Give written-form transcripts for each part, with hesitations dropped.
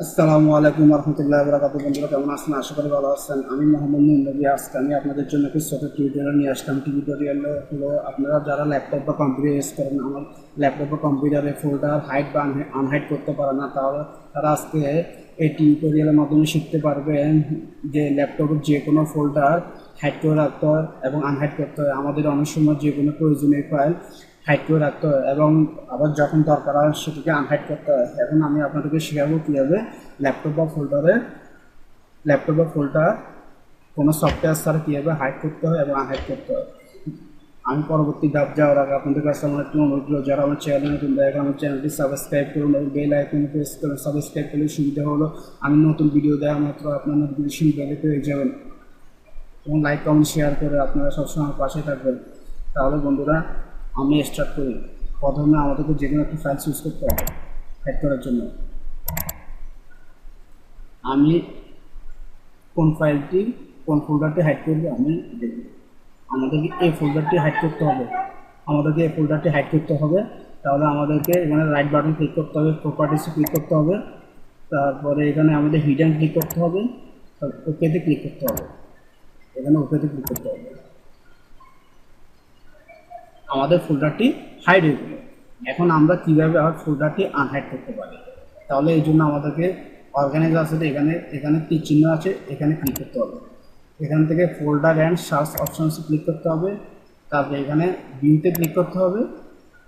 আসসালামু আলাইকুম রহমতুল্লাহ বরকাত। বন্ধুরা কেমন আছেন? আশা করি ভালো আছেন। আমি মোহাম্মদ নবী। আজকে আমি আপনাদের জন্য কিছু ছোট টিউটোরিয়াল নিয়ে আসলাম। টিউটোরিয়াল হলো আপনারা যারা ল্যাপটপ বা কম্পিউটার ইউজ করেন, আমার ল্যাপটপ বা কম্পিউটারে ফোল্ডার হাইড বা আনহাইড করতে পারে না, তাহলে তারা আজকে এই টিউটোরিয়ালের মাধ্যমে শিখতে পারবেন যে ল্যাপটপের যে কোনো ফোল্ডার হাইড করে রাখতে হয় এবং আনহাইড করতে হয়। আমাদের অনেক সময় যে কোনো প্রয়োজনীয় ফাইল হাইড করে রাখতে হয় এবং আবার যখন দরকার হয় সেটাকে আনহাইড করতে হয়। এখন আমি আপনাদেরকে শেখাবো কীভাবে ল্যাপটপ বা ফোল্ডার কোনো সফটওয়্যার ছাড়া কীভাবে হাইড করতে হয় এবং আনহাইড করতে হয়। আমি পরবর্তী ধাপ যাওয়ার আগে আপনাদের কাছে আমার একটু অনুরোধ করবো, যারা আমার চ্যানেল নতুন দেখেন আমার চ্যানেলটি সাবস্ক্রাইব করুন এবং বেল আইকনে প্রেস করুন। সাবস্ক্রাইব করলে সুবিধা হলো আমি নতুন ভিডিও দেওয়া মাত্র আপনার নোটিফিকেশন বেলে পেয়ে যাবেন এবং লাইক কমেন্ট শেয়ার করে আপনারা সবসময় আমার পাশে থাকবেন। তাহলে বন্ধুরা আমি স্টার্ট করি। প্রথমে আমাদেরকে যে কোনো একটি ফাইল চুজ করতে হবে হাইড করার জন্য। আমি কোন ফাইলটি কোন ফোল্ডারটি হাইড করবে আমি দেখব। আমাদেরকে এই ফোল্ডারটি হাইড করতে হবে তাহলে আমাদেরকে এখানে রাইট বাটন ক্লিক করতে হবে, প্রপার্টিসে ক্লিক করতে হবে, তারপরে এখানে আমাদের হিডেন ক্লিক করতে হবে, ওকেতে ক্লিক করতে হবে। আমাদের ফোল্ডারটি হাইড হয়ে গেল। এখন আমরা কীভাবে আবার ফোল্ডারটি আনহাইড করতে পারি, তাহলে এই জন্য আমাদেরকে অর্গানাইজ আছে, এখানে এখানে তীর চিহ্ন আছে, এখানে ক্লিক করতে হবে। এখান থেকে ফোল্ডার অ্যান্ড সার্চ অপশনসে ক্লিক করতে হবে, তারপরে এখানে ভিউতে ক্লিক করতে হবে,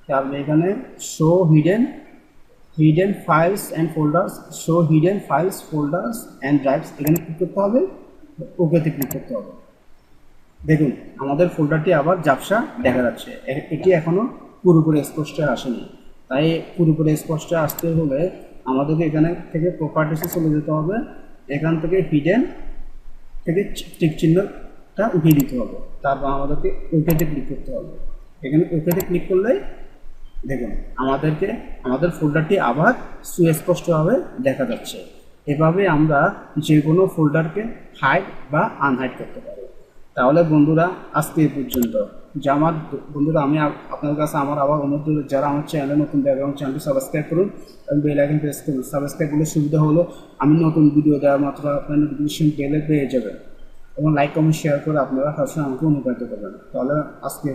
তারপরে এখানে show hidden files and drives এখানে ক্লিক করতে হবে, ওকেতে ক্লিক করতে হবে। দেখুন আমাদের ফোল্ডারটি আবার ঝাপসা দেখা যাচ্ছে, এটি এখনও পুরোপুরি স্পষ্ট আসেনি। তাই পুরোপুরি স্পষ্ট আসতে হলে আমাদেরকে এখানে থেকে প্রপার্টিসে চলে যেতে হবে, এখান থেকে হিডেন থেকে টিক চিহ্নটা উঠিয়ে দিতে হবে, তারপর আমাদেরকে ওকেতে ক্লিক করতে হবে। এখানে ওকেতে ক্লিক করলেই দেখুন আমাদের ফোল্ডারটি আবার সুস্পষ্টভাবে দেখা যাচ্ছে। এভাবে আমরা যে কোনো ফোল্ডারকে হাইড বা আনহাইড করতে পারি। তাহলে বন্ধুরা আজকে এই পর্যন্ত। আমি আপনার কাছে আমার আবার অনুরোধ, যারা আমার চ্যানেলে নতুন দেখবেন এবং চ্যানেলটি সাবস্ক্রাইব করুন এবং বেল আইকন প্রেস করুন। সাবস্ক্রাইব করলে সুবিধা হলো আমি নতুন ভিডিও দেওয়া মাত্র আপনার নোটিফিকেশন পেলে পেয়ে যাবেন এবং লাইক কমেন্ট শেয়ার করে আপনারা সবসময় আমাকে অনুপ্রাণিত করবেন। তাহলে আজকে